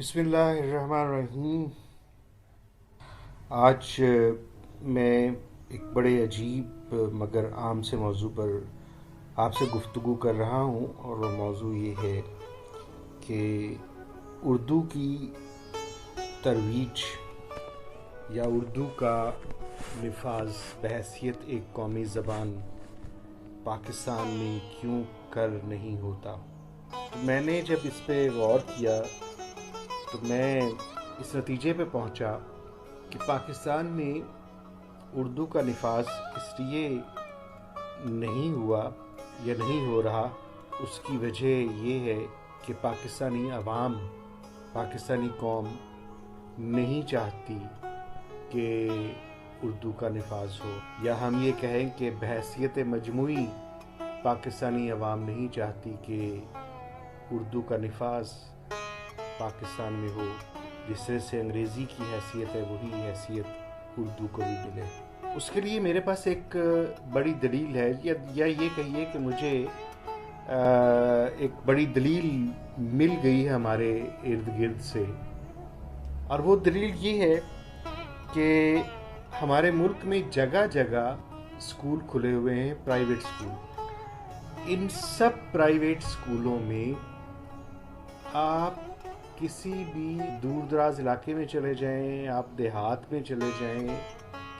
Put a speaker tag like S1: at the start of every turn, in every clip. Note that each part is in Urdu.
S1: بسم اللہ الرحمن الرحیم۔ آج میں ایک بڑے عجیب مگر عام سے موضوع پر آپ سے گفتگو کر رہا ہوں، اور وہ موضوع یہ ہے کہ اردو کی ترویج یا اردو کا نفاذ بحیثیت ایک قومی زبان پاکستان میں کیوں کر نہیں ہوتا۔ میں نے جب اس پہ غور کیا تو میں اس نتیجے پہ پہنچا کہ پاکستان میں اردو کا نفاذ اس لیے نہیں ہوا یا نہیں ہو رہا، اس کی وجہ یہ ہے کہ پاکستانی عوام، پاکستانی قوم نہیں چاہتی کہ اردو کا نفاذ ہو، یا ہم یہ کہیں کہ بحیثیت مجموعی پاکستانی عوام نہیں چاہتی کہ اردو کا نفاذ پاکستان میں ہو۔ جس طرح سے انگریزی کی حیثیت ہے وہی حیثیت اردو کو بھی ملے۔ اس کے لیے میرے پاس ایک بڑی دلیل ہے، یا یہ کہیے کہ مجھے ایک بڑی دلیل مل گئی ہے ہمارے ارد گرد سے، اور وہ دلیل یہ ہے کہ ہمارے ملک میں جگہ جگہ اسکول کھلے ہوئے ہیں، پرائیویٹ اسکول۔ ان سب پرائیویٹ اسکولوں میں آپ کسی بھی دور دراز علاقے میں چلے جائیں، آپ دیہات میں چلے جائیں،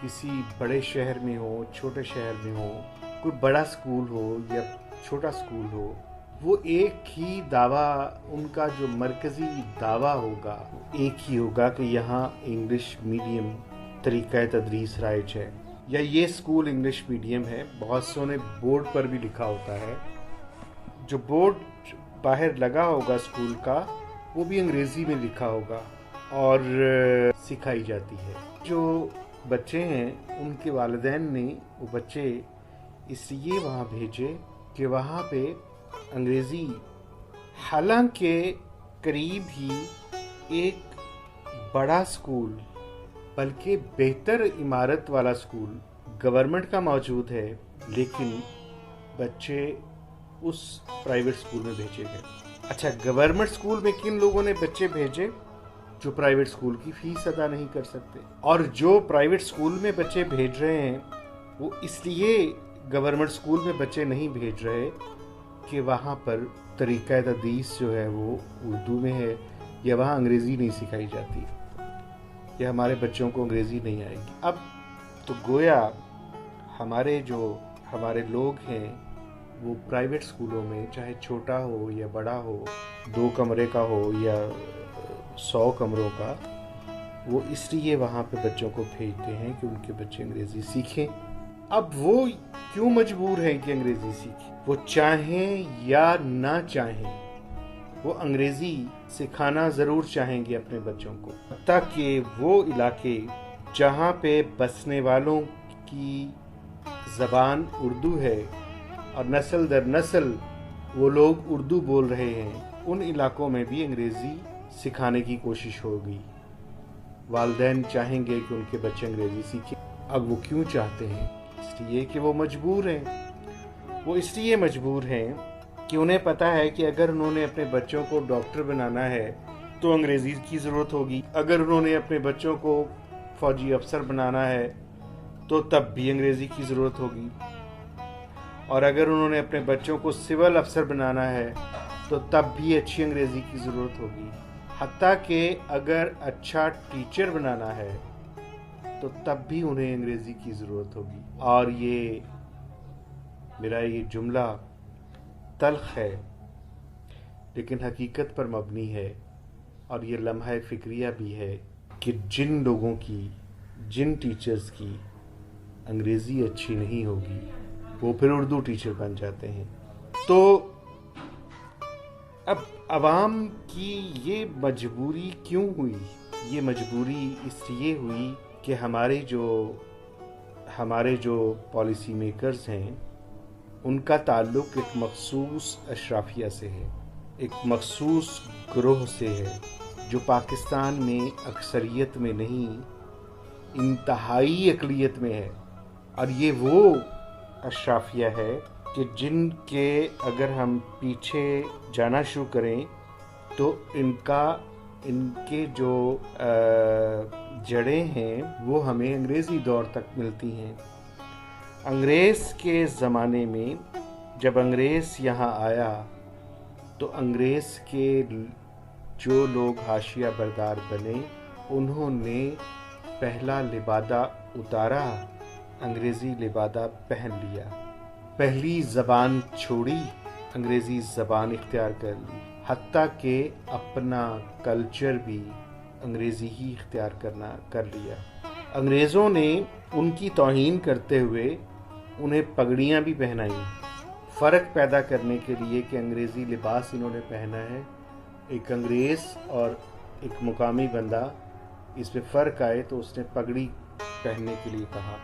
S1: کسی بڑے شہر میں ہو، چھوٹے شہر میں ہو، کوئی بڑا اسکول ہو یا چھوٹا اسکول ہو، وہ ایک ہی دعویٰ، ان کا جو مرکزی دعویٰ ہوگا ایک ہی ہوگا کہ یہاں انگلش میڈیم طریقہ تدریس رائج ہے، یا یہ اسکول انگلش میڈیم ہے۔ بہت سو نے بورڈ پر بھی لکھا ہوتا ہے، جو بورڈ باہر لگا ہوگا اسکول کا وہ بھی انگریزی میں لکھا ہوگا اور سکھائی جاتی ہے۔ جو بچے ہیں ان کے والدین نے وہ بچے اس لیے وہاں بھیجے کہ وہاں پہ انگریزی، حالانکہ قریب ہی ایک بڑا اسکول، بلکہ بہتر عمارت والا اسکول گورنمنٹ کا موجود ہے، لیکن بچے اس پرائیویٹ اسکول میں بھیجے گئے۔ اچھا، گورنمنٹ اسکول میں کن لوگوں نے بچے بھیجے؟ جو پرائیویٹ اسکول کی فیس ادا نہیں کر سکتے، اور جو پرائیویٹ اسکول میں بچے بھیج رہے ہیں وہ اس لیے گورنمنٹ اسکول میں بچے نہیں بھیج رہے کہ وہاں پر طریقہ تدریس جو ہے وہ اردو میں ہے، یا وہاں انگریزی نہیں سکھائی جاتی، یا ہمارے بچوں کو انگریزی نہیں آئے گی۔ اب تو گویا ہمارے لوگ ہیں وہ پرائیویٹ اسکولوں میں، چاہے چھوٹا ہو یا بڑا ہو، 2 کمرے کا ہو یا 100 کمروں کا، وہ اس لیے وہاں پہ بچوں کو بھیجتے ہیں کہ ان کے بچے انگریزی سیکھیں۔ اب وہ کیوں مجبور ہیں کہ انگریزی سیکھیں؟ وہ چاہیں یا نہ چاہیں وہ انگریزی سکھانا ضرور چاہیں گے اپنے بچوں کو، حتیٰ کہ وہ علاقے جہاں پہ بسنے والوں کی زبان اردو ہے اور نسل در نسل وہ لوگ اردو بول رہے ہیں، ان علاقوں میں بھی انگریزی سکھانے کی کوشش ہوگی۔ والدین چاہیں گے کہ ان کے بچے انگریزی سیکھیں۔ اب وہ کیوں چاہتے ہیں؟ اس لیے کہ وہ مجبور ہیں۔ وہ اس لیے مجبور ہیں کہ انہیں پتہ ہے کہ اگر انہوں نے اپنے بچوں کو ڈاکٹر بنانا ہے تو انگریزی کی ضرورت ہوگی، اگر انہوں نے اپنے بچوں کو فوجی افسر بنانا ہے تو تب بھی انگریزی کی ضرورت ہوگی، اور اگر انہوں نے اپنے بچوں کو سول افسر بنانا ہے تو تب بھی اچھی انگریزی کی ضرورت ہوگی، حتیٰ کہ اگر اچھا ٹیچر بنانا ہے تو تب بھی انہیں انگریزی کی ضرورت ہوگی۔ اور میرا یہ جملہ تلخ ہے لیکن حقیقت پر مبنی ہے، اور یہ لمحہ فکریہ بھی ہے کہ جن ٹیچرز کی انگریزی اچھی نہیں ہوگی وہ پھر اردو ٹیچر بن جاتے ہیں۔ تو اب عوام کی یہ مجبوری کیوں ہوئی؟ یہ مجبوری اس لیے ہوئی کہ ہمارے جو پالیسی میکرز ہیں ان کا تعلق ایک مخصوص اشرافیہ سے ہے، ایک مخصوص گروہ سے ہے، جو پاکستان میں اکثریت میں نہیں، انتہائی اقلیت میں ہے۔ اور یہ وہ اشرافیہ ہے کہ جن کے اگر ہم پیچھے جانا شروع کریں تو ان کا ان کے جو جڑیں ہیں وہ ہمیں انگریزی دور تک ملتی ہیں۔ انگریز کے زمانے میں جب انگریز یہاں آیا تو انگریز کے جو لوگ حاشیہ بردار بنے انہوں نے پہلا لبادہ اتارا، انگریزی لبادہ پہن لیا، پہلی زبان چھوڑی، انگریزی زبان اختیار کر لی، حتیٰ کہ اپنا کلچر بھی انگریزی ہی اختیار کر لیا۔ انگریزوں نے ان کی توہین کرتے ہوئے انہیں پگڑیاں بھی پہنائیں، فرق پیدا کرنے کے لیے کہ انگریزی لباس انہوں نے پہنا ہے، ایک انگریز اور ایک مقامی بندہ، اس میں فرق آئے تو اس نے پگڑی پہننے کے لیے کہا۔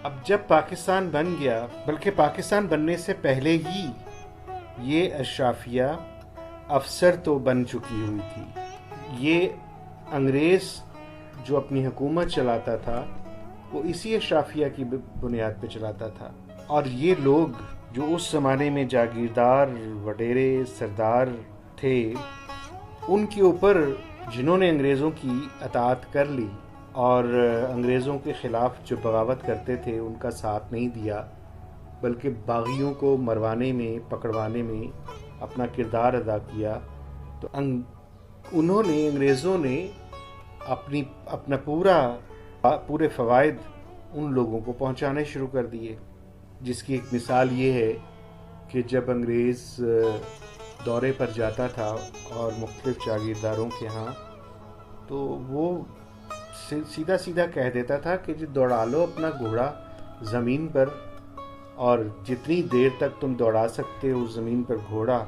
S1: اب جب پاکستان بن گیا، بلکہ پاکستان بننے سے پہلے ہی یہ اشرافیہ افسر تو بن چکی ہوئی تھی۔ یہ انگریز جو اپنی حکومت چلاتا تھا وہ اسی اشرافیہ کی بنیاد پہ چلاتا تھا، اور یہ لوگ جو اس زمانے میں جاگیردار وڈیرے سردار تھے، ان کے اوپر جنہوں نے انگریزوں کی اطاعت کر لی اور انگریزوں کے خلاف جو بغاوت کرتے تھے ان کا ساتھ نہیں دیا، بلکہ باغیوں کو مروانے میں پکڑوانے میں اپنا کردار ادا کیا، تو انگریزوں نے اپنا پورے فوائد ان لوگوں کو پہنچانے شروع کر دیے، جس کی ایک مثال یہ ہے کہ جب انگریز دورے پر جاتا تھا اور مختلف جاگیرداروں کے ہاں، تو وہ سیدھا سیدھا کہہ دیتا تھا کہ جی دوڑا لو اپنا گھوڑا زمین پر، اور جتنی دیر تک تم دوڑا سکتے ہو زمین پر گھوڑا،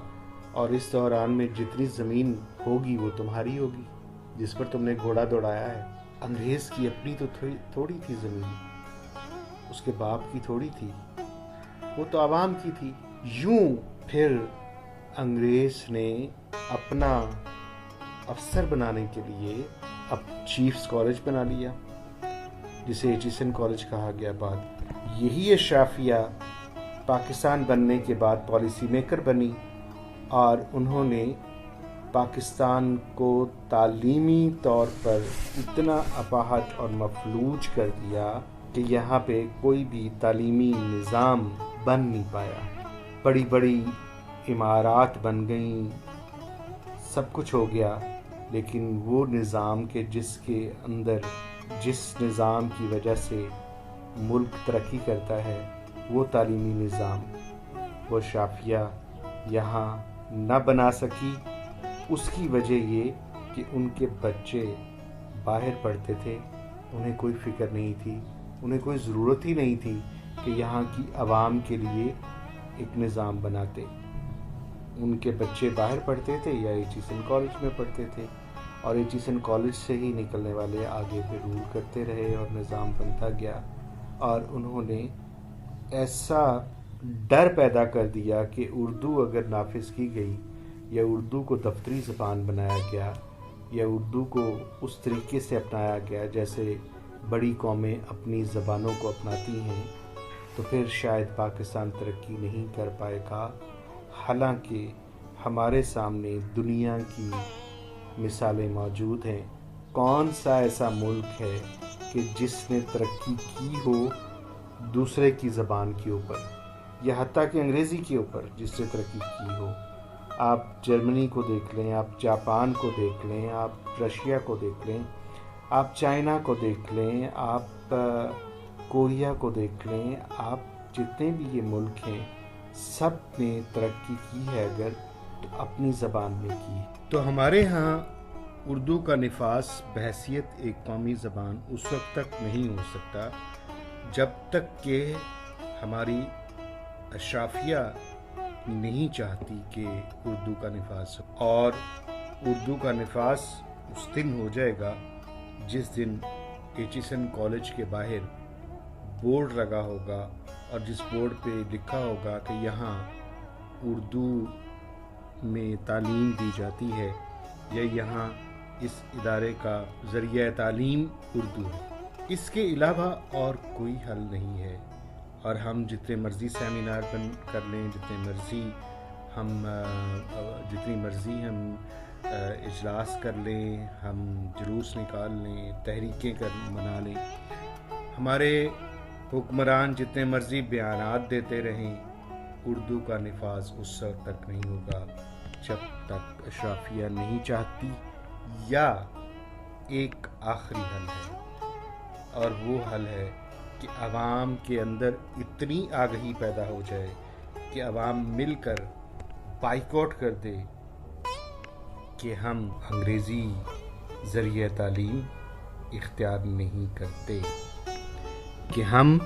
S1: اور اس دوران میں جتنی زمین ہوگی وہ تمہاری ہوگی جس پر تم نے گھوڑا دوڑایا ہے۔ انگریز کی اپنی تو تھوڑی تھی زمین، اس کے باپ کی تھوڑی تھی، وہ تو عوام کی تھی۔ یوں پھر انگریز نے اپنا افسر بنانے کے لیے اب چیفز کالج بنا لیا، جسے ایچیسن کالج کہا گیا بعد۔ یہی اشرافیہ پاکستان بننے کے بعد پالیسی میکر بنی، اور انہوں نے پاکستان کو تعلیمی طور پر اتنا اپاہج اور مفلوج کر دیا کہ یہاں پہ کوئی بھی تعلیمی نظام بن نہیں پایا۔ بڑی بڑی عمارات بن گئیں، سب کچھ ہو گیا، لیکن وہ نظام کے جس نظام کی وجہ سے ملک ترقی کرتا ہے، وہ تعلیمی نظام وہ اشرافیہ یہاں نہ بنا سکی۔ اس کی وجہ یہ کہ ان کے بچے باہر پڑھتے تھے، انہیں کوئی فکر نہیں تھی، انہیں کوئی ضرورت ہی نہیں تھی کہ یہاں کی عوام کے لیے ایک نظام بناتے۔ ان کے بچے باہر پڑھتے تھے یا ایچیسن کالج میں پڑھتے تھے، اور ایچیسن کالج سے ہی نکلنے والے آگے پہ رول کرتے رہے اور نظام بنتا گیا، اور انہوں نے ایسا ڈر پیدا کر دیا کہ اردو اگر نافذ کی گئی یا اردو کو دفتری زبان بنایا گیا یا اردو کو اس طریقے سے اپنایا گیا جیسے بڑی قومیں اپنی زبانوں کو اپناتی ہیں، تو پھر شاید پاکستان ترقی نہیں کر پائے گا۔ حالانکہ ہمارے سامنے دنیا کی مثالیں موجود ہیں۔ کون سا ایسا ملک ہے کہ جس نے ترقی کی ہو دوسرے کی زبان کے اوپر، یا حتیٰ کہ انگریزی کے اوپر جس نے ترقی کی ہو؟ آپ جرمنی کو دیکھ لیں، آپ جاپان کو دیکھ لیں، آپ رشیا کو دیکھ لیں، آپ چائنا کو دیکھ لیں، آپ کوریا کو دیکھ لیں، آپ جتنے بھی یہ ملک ہیں سب نے ترقی کی ہے اگر تو اپنی زبان میں کی۔ تو ہمارے ہاں اردو کا نفاذ بحیثیت ایک قومی زبان اس وقت تک نہیں ہو سکتا جب تک کہ ہماری اشرافیہ نہیں چاہتی کہ اردو کا نفاذ ہو، اور اردو کا نفاذ اس دن ہو جائے گا جس دن ایچیسن کالج کے باہر بورڈ لگا ہوگا، اور جس بورڈ پہ لکھا ہوگا کہ یہاں اردو میں تعلیم دی جاتی ہے، یا یہاں اس ادارے کا ذریعہ تعلیم اردو ہے۔ اس کے علاوہ اور کوئی حل نہیں ہے، اور ہم جتنے مرضی سیمینار کر لیں، جتنی مرضی ہم اجلاس کر لیں، ہم جلوس نکال لیں، تحریکیں منا لیں، ہمارے حکمران جتنے مرضی بیانات دیتے رہیں، اردو کا نفاذ اس وقت تک نہیں ہوگا جب تک اشرافیہ نہیں چاہتی، یا ایک آخری حل ہے، اور وہ حل ہے کہ عوام کے اندر اتنی آگہی پیدا ہو جائے کہ عوام مل کر بائیکاٹ کر دے کہ ہم انگریزی ذریعہ تعلیم اختیار نہیں کرتے، کہ ہم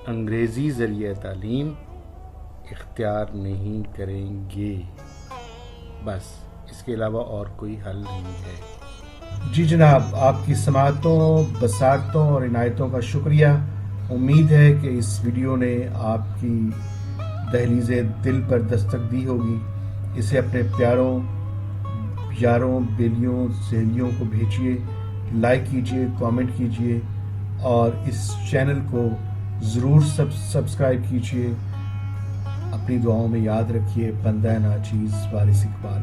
S1: انگریزی ذریعہ تعلیم اختیار نہیں کریں گے، بس اس کے علاوہ اور کوئی حل نہیں ہے۔
S2: جی جناب، آپ کی سماعتوں، بصارتوں اور عنایتوں کا شکریہ۔ امید ہے کہ اس ویڈیو نے آپ کی دہلیز دل پر دستک دی ہوگی۔ اسے اپنے پیاروں، یاروں، بیلیوں، سہیلیوں کو بھیجیے، لائک کیجیے، کامنٹ کیجیے، اور اس چینل کو ضرور سبسکرائب کیجیے۔ اپنی دعاؤں میں یاد رکھیے، بندہ ناچیز وارث اقبال۔